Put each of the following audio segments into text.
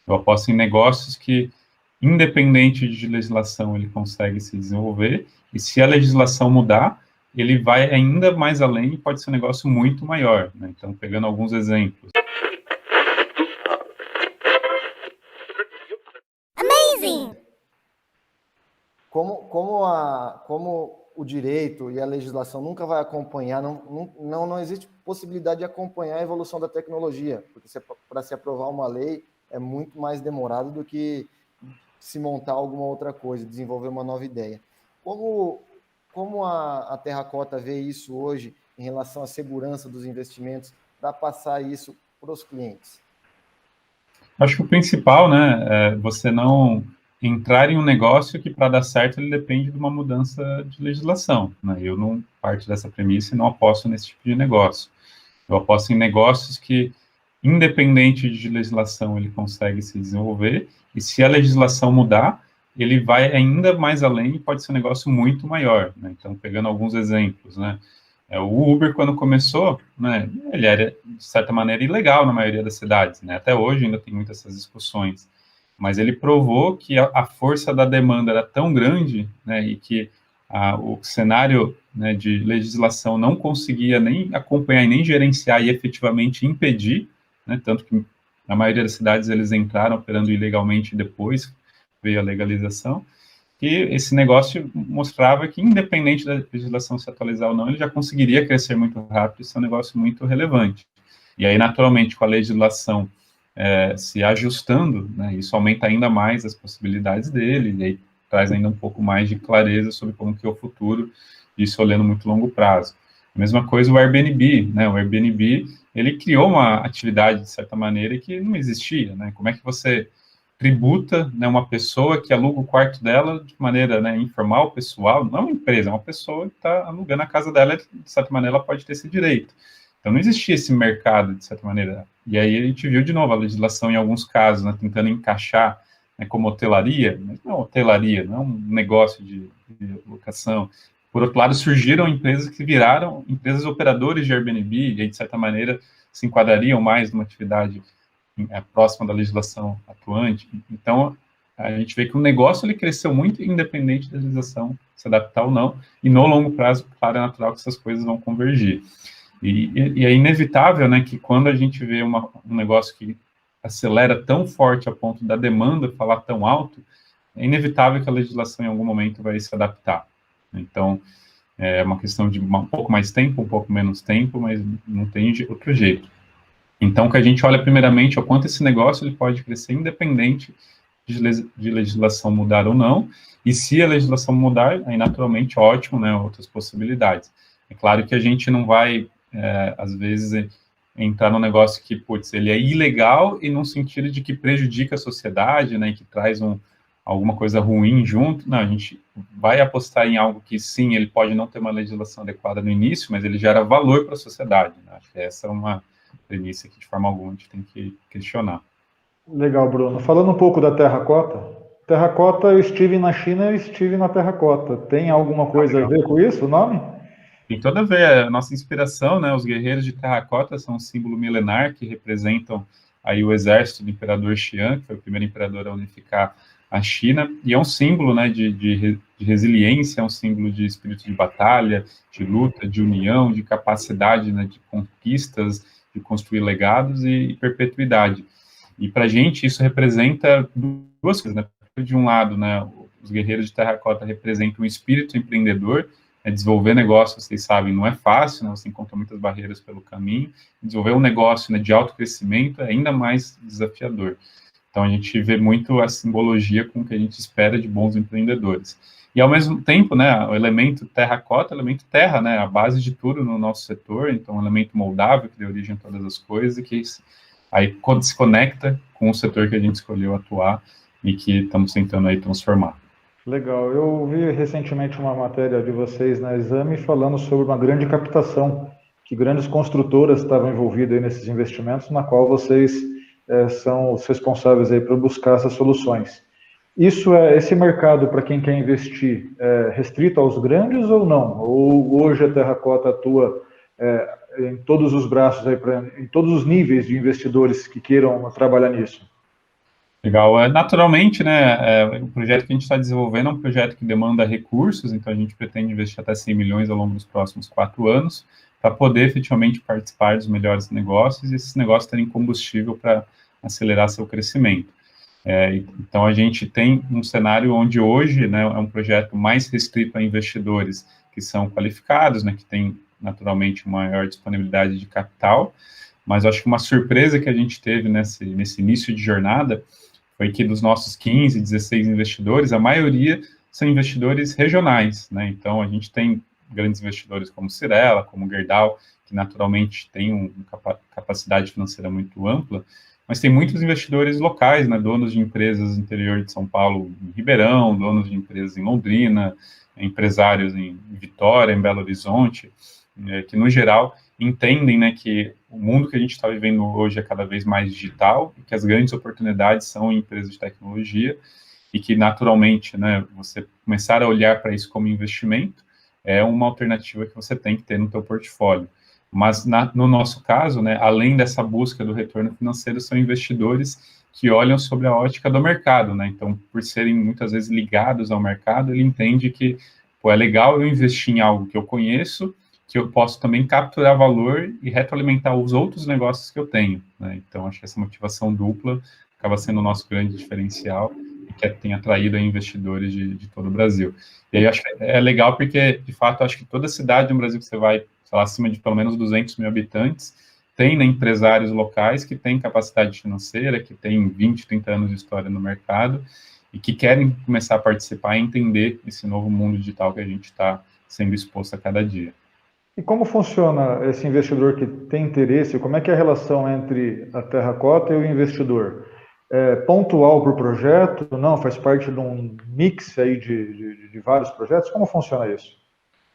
Eu aposto em negócios que, independente de legislação, ele consegue se desenvolver, e se a legislação mudar, ele vai ainda mais além e pode ser um negócio muito maior, né? Então, pegando alguns exemplos. Amazing! Como o direito e a legislação nunca vai acompanhar, não existe possibilidade de acompanhar a evolução da tecnologia, porque para se aprovar uma lei é muito mais demorado do que se montar alguma outra coisa, desenvolver uma nova ideia. Como a Terracota vê isso hoje em relação à segurança dos investimentos para passar isso para os clientes? Acho que o principal, né, é você não entrar em um negócio que, para dar certo, ele depende de uma mudança de legislação, né? Eu não parto dessa premissa e não aposto nesse tipo de negócio. Eu aposto em negócios que, independente de legislação, ele consegue se desenvolver, e se a legislação mudar, ele vai ainda mais além e pode ser um negócio muito maior, né? Então, pegando alguns exemplos, né? O Uber, quando começou, né, ele era, de certa maneira, ilegal na maioria das cidades, né? Até hoje ainda tem muitas essas discussões. Mas ele provou que a força da demanda era tão grande, né, e que o cenário, né, de legislação não conseguia nem acompanhar e nem gerenciar e efetivamente impedir, né, tanto que na maioria das cidades eles entraram operando ilegalmente e depois veio a legalização, que esse negócio mostrava que, independente da legislação se atualizar ou não, ele já conseguiria crescer muito rápido e ser um negócio muito relevante. E aí, naturalmente, com a legislação se ajustando, né, isso aumenta ainda mais as possibilidades dele, e aí traz ainda um pouco mais de clareza sobre como que é o futuro, isso olhando muito longo prazo. A mesma coisa o Airbnb, né, o Airbnb, ele criou uma atividade, de certa maneira, que não existia, né, como é que você tributa, né, uma pessoa que aluga o quarto dela de maneira, né, informal, pessoal, não é uma empresa, é uma pessoa que está alugando a casa dela, de certa maneira ela pode ter esse direito. Então não existia esse mercado, de certa maneira. E aí a gente viu de novo a legislação em alguns casos, né, tentando encaixar, né, como hotelaria, mas não hotelaria, não é um negócio de locação. Por outro lado, surgiram empresas que viraram empresas operadoras de Airbnb, e aí, de certa maneira, se enquadrariam mais numa atividade próxima da legislação atuante. Então, a gente vê que o negócio ele cresceu muito independente da legislação se adaptar ou não, e no longo prazo, claro, é natural que essas coisas vão convergir. E é inevitável, né, que quando a gente vê um negócio que acelera tão forte a ponto da demanda falar tão alto, é inevitável que a legislação em algum momento vai se adaptar. Então, é uma questão de um pouco mais tempo, um pouco menos tempo, mas não tem outro jeito. Então, que a gente olha primeiramente o quanto esse negócio ele pode crescer independente de legislação mudar ou não, e se a legislação mudar, aí naturalmente ótimo, né, outras possibilidades. É claro que a gente não vai, às vezes, entrar num negócio que, putz, ele é ilegal e num sentido de que prejudica a sociedade, né, e que traz alguma coisa ruim junto. Não, a gente vai apostar em algo que, sim, ele pode não ter uma legislação adequada no início, mas ele gera valor para a sociedade, né? Acho que essa é uma premissa que, de forma alguma, a gente tem que questionar. Legal, Bruno. Falando um pouco da Terracota. Terracota, eu estive na China e estive na Terracota. Tem alguma coisa a ver com isso, o nome? Tem toda a ver. A nossa inspiração, né? Os guerreiros de terracota são um símbolo milenar que representam aí o exército do imperador Xian, que foi o primeiro imperador a unificar a China, e é um símbolo, né, de resiliência, é um símbolo de espírito de batalha, de luta, de união, de capacidade, né, de conquistas, de construir legados e perpetuidade. E para a gente isso representa duas coisas, né? De um lado, né, os guerreiros de terracota representam o espírito empreendedor, desenvolver negócio, vocês sabem, não é fácil, né? Você encontra muitas barreiras pelo caminho. Desenvolver um negócio, né, de alto crescimento é ainda mais desafiador. Então, a gente vê muito a simbologia com o que a gente espera de bons empreendedores. E, ao mesmo tempo, né, o elemento terracota, o elemento terra, né, a base de tudo no nosso setor, então, um elemento moldável que dá origem a todas as coisas e que aí se conecta com o setor que a gente escolheu atuar e que estamos tentando aí transformar. Legal. Eu vi recentemente uma matéria de vocês na Exame falando sobre uma grande captação, que grandes construtoras estavam envolvidas nesses investimentos, na qual vocês são os responsáveis aí para buscar essas soluções. Esse mercado, para quem quer investir, é restrito aos grandes ou não? Ou hoje a Terracota atua em todos os braços, aí em todos os níveis de investidores que queiram trabalhar nisso? Legal. Naturalmente, né, o projeto que a gente está desenvolvendo é um projeto que demanda recursos, então a gente pretende investir até 100 milhões ao longo dos próximos 4 anos, para poder efetivamente participar dos melhores negócios e esses negócios terem combustível para acelerar seu crescimento. Então, a gente tem um cenário onde hoje, né, é um projeto mais restrito a investidores que são qualificados, né, que têm naturalmente maior disponibilidade de capital, mas acho que uma surpresa que a gente teve nesse início de jornada foi que dos nossos 15, 16 investidores, a maioria são investidores regionais, né? Então, a gente tem grandes investidores como Cirela, como Gerdau, que naturalmente tem uma capacidade financeira muito ampla, mas tem muitos investidores locais, né? Donos de empresas no interior de São Paulo, em Ribeirão, donos de empresas em Londrina, empresários em Vitória, em Belo Horizonte, que, no geral, entendem, né, que o mundo que a gente está vivendo hoje é cada vez mais digital e que as grandes oportunidades são em empresas de tecnologia e que, naturalmente, né, você começar a olhar para isso como investimento é uma alternativa que você tem que ter no teu portfólio. Mas, no nosso caso, né, além dessa busca do retorno financeiro, são investidores que olham sobre a ótica do mercado, né? Então, por serem muitas vezes ligados ao mercado, ele entende que, pô, é legal eu investir em algo que eu conheço, que eu posso também capturar valor e retroalimentar os outros negócios que eu tenho, né? Então, acho que essa motivação dupla acaba sendo o nosso grande diferencial e que tem atraído investidores de todo o Brasil. E aí, acho que é legal porque, de fato, acho que toda cidade no Brasil que você vai, sei lá, acima de pelo menos 200 mil habitantes, tem, né, empresários locais que têm capacidade financeira, que têm 20, 30 anos de história no mercado e que querem começar a participar e entender esse novo mundo digital que a gente está sendo exposto a cada dia. E como funciona esse investidor que tem interesse? Como é que é a relação entre a terracota e o investidor? É pontual para o projeto? Não, faz parte de um mix aí de vários projetos? Como funciona isso?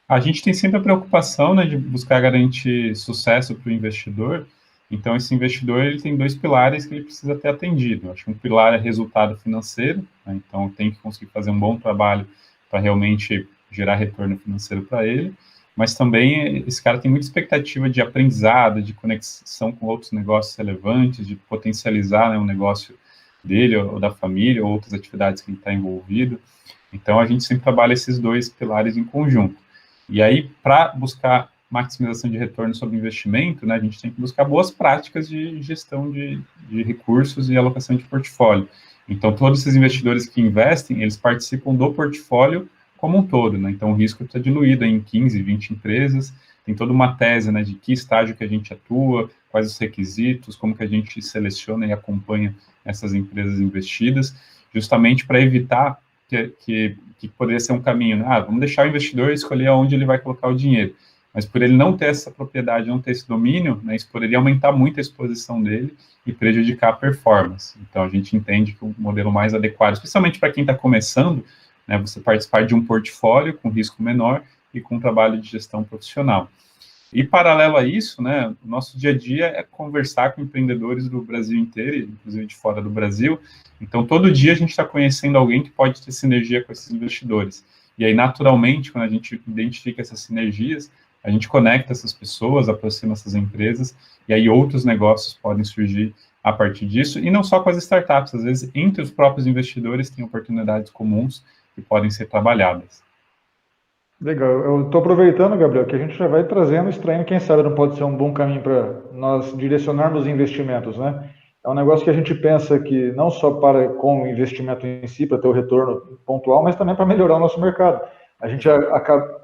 A gente tem sempre a preocupação, né, de buscar garantir sucesso para o investidor. Então, esse investidor ele tem dois pilares que ele precisa ter atendido. Acho que um pilar é resultado financeiro, né, então tem que conseguir fazer um bom trabalho para realmente gerar retorno financeiro para ele. Mas também esse cara tem muita expectativa de aprendizado, de conexão com outros negócios relevantes, de potencializar, né, um negócio dele ou da família, ou outras atividades que ele está envolvido. Então, a gente sempre trabalha esses dois pilares em conjunto. E aí, para buscar maximização de retorno sobre investimento, né, a gente tem que buscar boas práticas de gestão de recursos e alocação de portfólio. Então, todos esses investidores que investem, eles participam do portfólio como um todo, né? Então, o risco está diluído em 15, 20 empresas, tem toda uma tese, né, de que estágio que a gente atua, quais os requisitos, como que a gente seleciona e acompanha essas empresas investidas, justamente para evitar que poderia ser um caminho, né? Vamos deixar o investidor escolher aonde ele vai colocar o dinheiro. Mas por ele não ter essa propriedade, não ter esse domínio, né, isso poderia aumentar muito a exposição dele e prejudicar a performance. Então, a gente entende que o modelo mais adequado, especialmente para quem está começando, né, você participar de um portfólio com risco menor e com um trabalho de gestão profissional. E, paralelo a isso, né, o nosso dia a dia é conversar com empreendedores do Brasil inteiro, inclusive de fora do Brasil. Então, todo dia a gente está conhecendo alguém que pode ter sinergia com esses investidores. E aí, naturalmente, quando a gente identifica essas sinergias, a gente conecta essas pessoas, aproxima essas empresas, e aí outros negócios podem surgir a partir disso, e não só com as startups, às vezes entre os próprios investidores tem oportunidades comuns que podem ser trabalhadas. Legal. Eu estou aproveitando, Gabriel, que a gente já vai trazendo, extraindo, quem sabe não pode ser um bom caminho para nós direcionarmos investimentos, né? É um negócio que a gente pensa que não só para com o investimento em si, para ter o retorno pontual, mas também para melhorar o nosso mercado. A gente acaba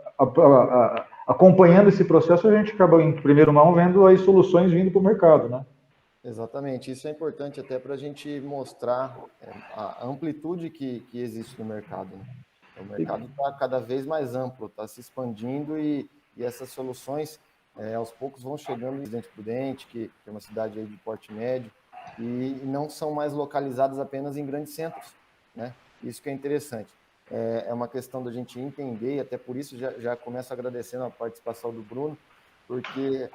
acompanhando esse processo, a gente acaba, em primeiro mão, vendo as soluções vindo para o mercado, né? Exatamente, isso é importante até para a gente mostrar a amplitude que existe no mercado, né? O mercado está cada vez mais amplo, está se expandindo e essas soluções aos poucos vão chegando em Dente Prudente, que é uma cidade aí de porte médio, e não são mais localizadas apenas em grandes centros, né? Isso que é interessante. É uma questão da gente entender, e até por isso já começo agradecendo a participação do Bruno, porque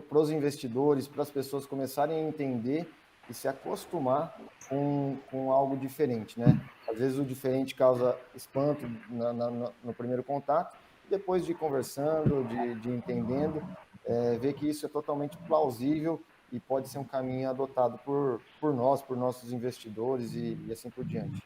para os investidores, para as pessoas começarem a entender e se acostumar com algo diferente, né? Às vezes o diferente causa espanto no primeiro contato, e depois de conversando, de entendendo, ver que isso é totalmente plausível e pode ser um caminho adotado por nós, por nossos investidores e assim por diante.